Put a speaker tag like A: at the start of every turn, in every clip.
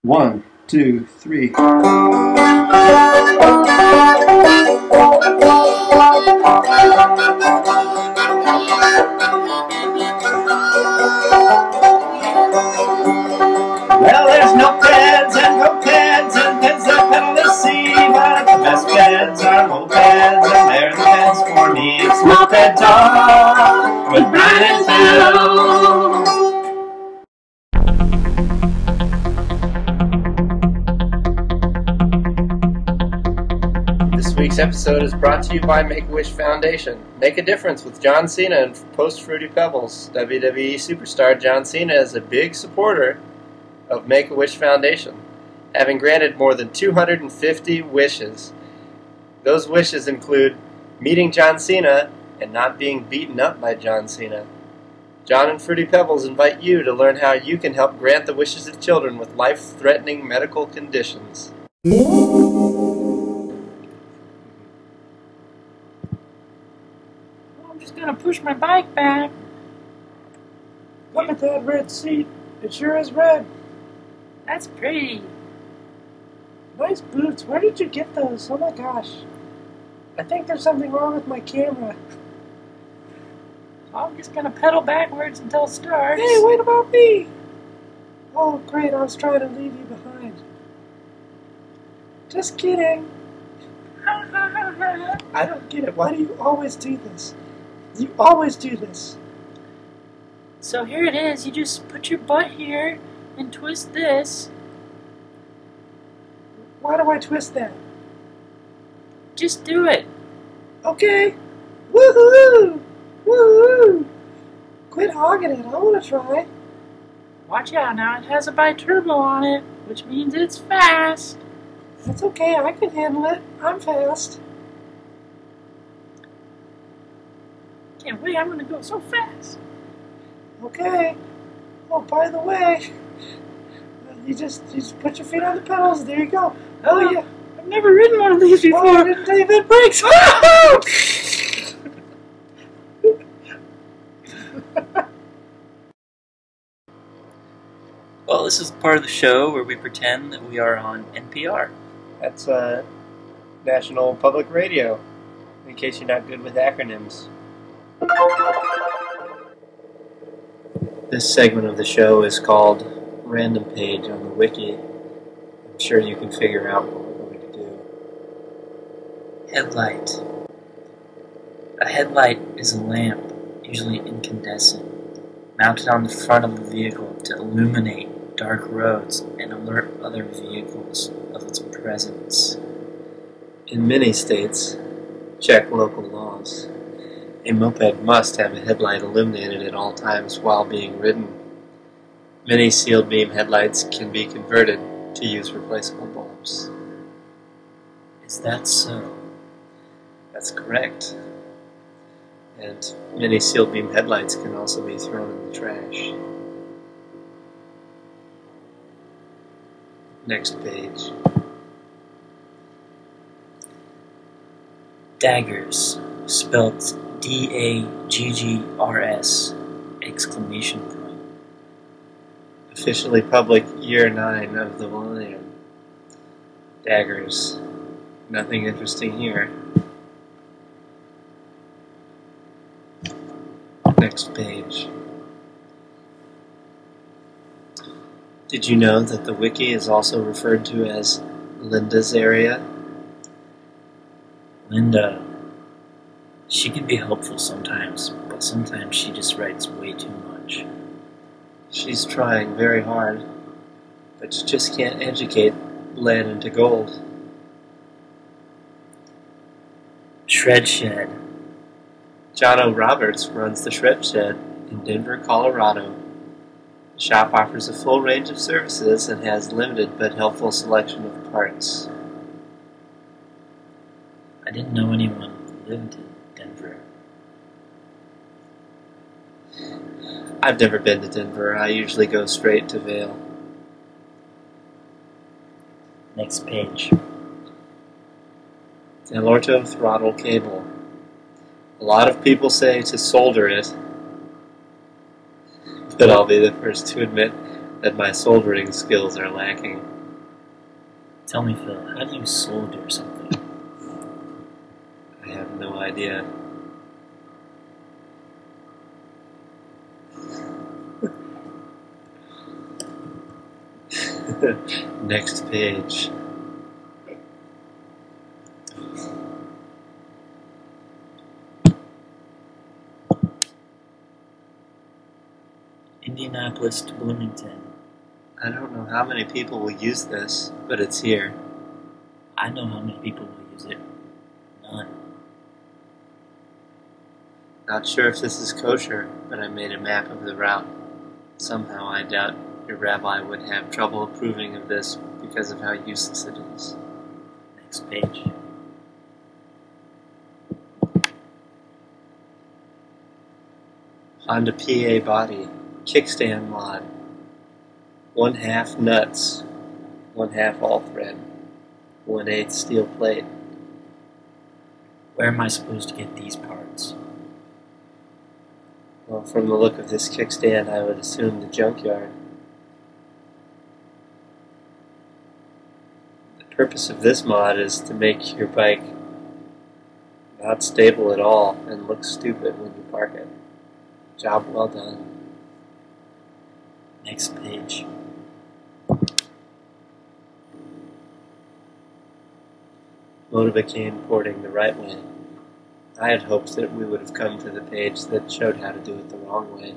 A: One, two, three. Well, there's no pads and mopeds and peds that pedal to see, but the best peds are mopeds, and they're the peds for me. It's Moped Talk with Brian and Phil. This week's episode is brought to you by Make-A-Wish Foundation. Make a difference with John Cena and post-Fruity Pebbles. WWE superstar John Cena is a big supporter of Make-A-Wish Foundation, having granted more than 250 wishes. Those wishes include meeting John Cena and not being beaten up by John Cena. John and Fruity Pebbles invite you to learn how you can help grant the wishes of children with life-threatening medical conditions.
B: I'm just gonna push my bike back.
C: Look at that red seat. It sure is red.
B: That's pretty.
C: Nice boots. Where did you get those? Oh my gosh. I think there's something wrong with my camera.
B: I'm just gonna pedal backwards until it starts.
C: Hey, wait about me! Oh, great. I was trying to leave you behind. Just kidding. I don't get it. Why do you always do this? You always do this.
B: So here it is. You just put your butt here and twist this.
C: Why do I twist that?
B: Just do it.
C: Okay. Woohoo! Woohoo! Quit hogging it. I want to try.
B: Watch out now. It has a bi-turbo on it, which means it's fast.
C: That's okay. I can handle it. I'm fast.
B: Can't wait. I'm gonna go so fast.
C: Okay. Oh, by the way, you just put your feet on the pedals. There you go. Oh yeah.
B: I've never ridden one of these before.
C: Oh, I didn't tell you about brakes.
D: Well, this is part of the show where we pretend that we are on NPR.
A: That's National Public Radio, in case you're not good with acronyms. This segment of the show is called Random Page on the Wiki. I'm sure you can figure out what we're going to do.
D: Headlight. A headlight is a lamp, usually incandescent, mounted on the front of the vehicle to illuminate dark roads and alert other vehicles of its presence.
A: In many states, check local laws. A moped must have a headlight illuminated at all times while being ridden. Many sealed beam headlights can be converted to use replaceable bulbs.
D: Is that so?
A: That's correct. And many sealed beam headlights can also be thrown in the trash. Next page.
D: Daggers, spelt D-A-G-G-R-S, exclamation point.
A: Officially public year 9 of the millennium. Daggers. Nothing interesting here. Next page. Did you know that the wiki is also referred to as Linda's area?
D: Linda. She can be helpful sometimes, but sometimes she just writes way too much.
A: She's trying very hard, but you just can't educate lead into gold.
D: Shred Shed.
A: John O. Roberts runs the Shred Shed in Denver, Colorado. The shop offers a full range of services and has limited but helpful selection of parts.
D: I didn't know anyone who lived in Denver.
A: I've never been to Denver. I usually go straight to Vail.
D: Next page.
A: Del Orto throttle cable. A lot of people say to solder it, but I'll be the first to admit that my soldering skills are lacking.
D: Tell me, Phil, how do you solder something?
A: I have no idea. Next page.
D: Indianapolis to Bloomington.
A: I don't know how many people will use this, but it's here.
D: I know how many people will use it. None.
A: Not sure if this is kosher, but I made a map of the route. Somehow I doubt your rabbi would have trouble approving of this because of how useless it is.
D: Next page.
A: Honda PA body, kickstand mod. 1/2 nuts, 1/2 all thread, 1/8 steel plate.
D: Where am I supposed to get these parts?
A: Well, from the look of this kickstand, I would assume the junkyard. The purpose of this mod is to make your bike not stable at all and look stupid when you park it. Job well done.
D: Next page.
A: Motivacane porting the right way. I had hoped that we would have come to the page that showed how to do it the wrong way.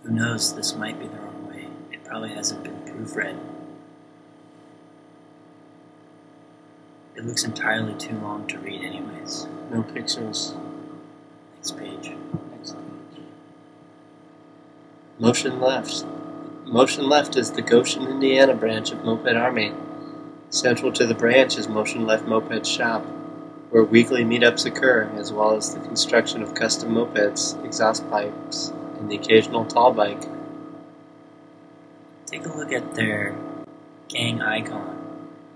D: Who knows, this might be the wrong way. It probably hasn't been proofread. It looks entirely too long to read anyways.
A: No pictures.
D: Next page.
A: Next page. Motion Left. Motion Left is the Goshen, Indiana branch of Moped Army. Central to the branch is Motion Left Moped Shop, where weekly meetups occur, as well as the construction of custom mopeds, exhaust pipes, and the occasional tall bike.
D: Take a look at their gang icon.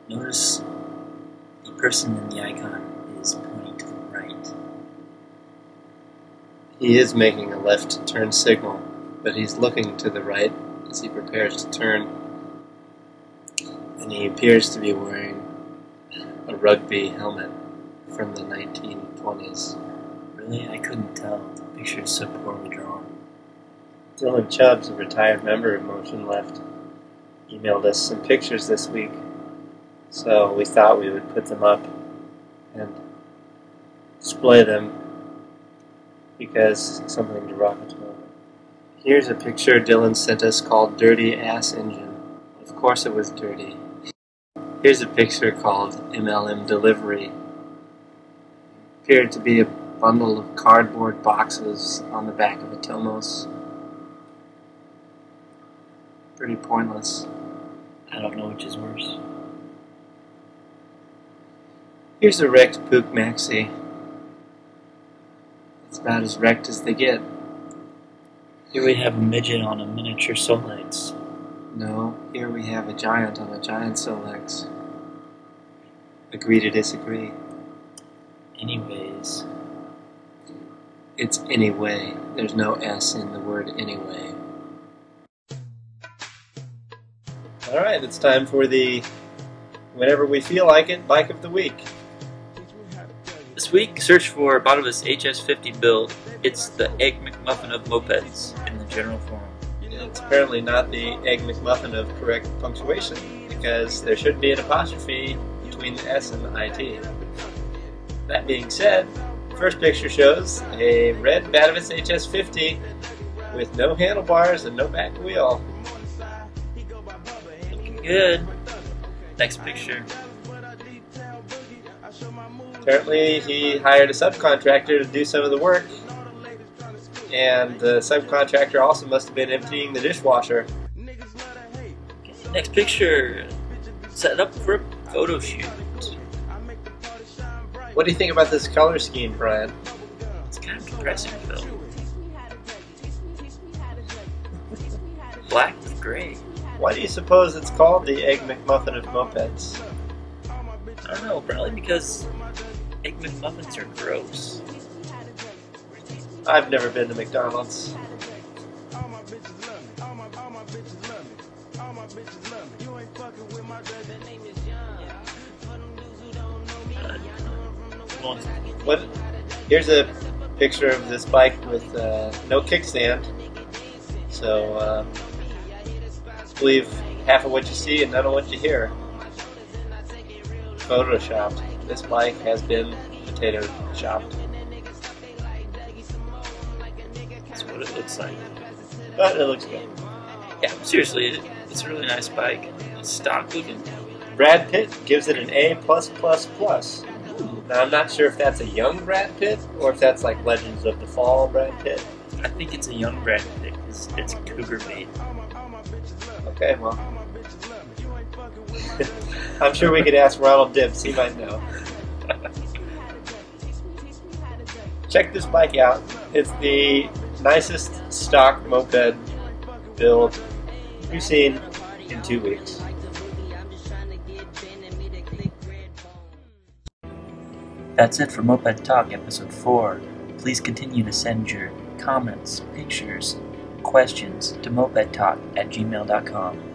D: Notice the person in the icon is pointing to the right.
A: He is making a left turn signal, but he's looking to the right as he prepares to turn. And he appears to be wearing a rugby helmet from the 1920s.
D: Really? I couldn't tell. The picture is so poorly drawn.
A: Dylan Chubbs, a retired member of Motion Left, emailed us some pictures this week, so we thought we would put them up and display them because it's something derogatory. Here's a picture Dylan sent us called Dirty Ass Engine. Of course it was dirty. Here's a picture called MLM Delivery. Appeared to be a bundle of cardboard boxes on the back of a Tomos. Pretty pointless.
D: I don't know which is worse.
A: Here's a wrecked Puch Maxi. It's about as wrecked as they get.
D: Here we have a midget on a miniature Solex.
A: No, here we have a giant on a giant Solex. Agree to disagree.
D: Anyways.
A: It's anyway. There's no S in the word anyway. Alright, it's time for the whenever we feel like it bike of the week.
D: This week, search for Bottomless HS50 build. It's the Egg McMuffin of mopeds in the general forum.
A: It's apparently not the Egg McMuffin of correct punctuation, because there should be an apostrophe between the S and the IT. That being said, the first picture shows a red Batavis HS50 with no handlebars and no back wheel.
D: Looking good. Next picture.
A: Apparently he hired a subcontractor to do some of the work, and the subcontractor also must have been emptying the dishwasher.
D: Next picture. Set up for a photo shoot.
A: What do you think about this color scheme, Brian?
D: It's kind of depressing, Phil. Black with gray.
A: Why do you suppose it's called the Egg McMuffin of mopeds?
D: I don't know, probably because Egg McMuffins are gross.
A: I've never been to McDonald's. What? Here's a picture of this bike with no kickstand. So, I believe half of what you see and none of what you hear. Photoshopped. This bike has been potato chopped.
D: That's what it looks like.
A: But it looks good.
D: Yeah, seriously, it's a really nice bike. It's stock looking.
A: Brad Pitt gives it an A+++. Now, I'm not sure if that's a young Brad Pitt or if that's like Legends of the Fall Brad Pitt.
D: I think it's a young Brad Pitt. It's cougar bait.
A: Okay, well. I'm sure we could ask Ronald Dibbs. He might know. Check this bike out. It's the nicest stock moped build we've seen in 2 weeks.
D: That's it for Moped Talk Episode 4. Please continue to send your comments, pictures, questions to mopedtalk@gmail.com.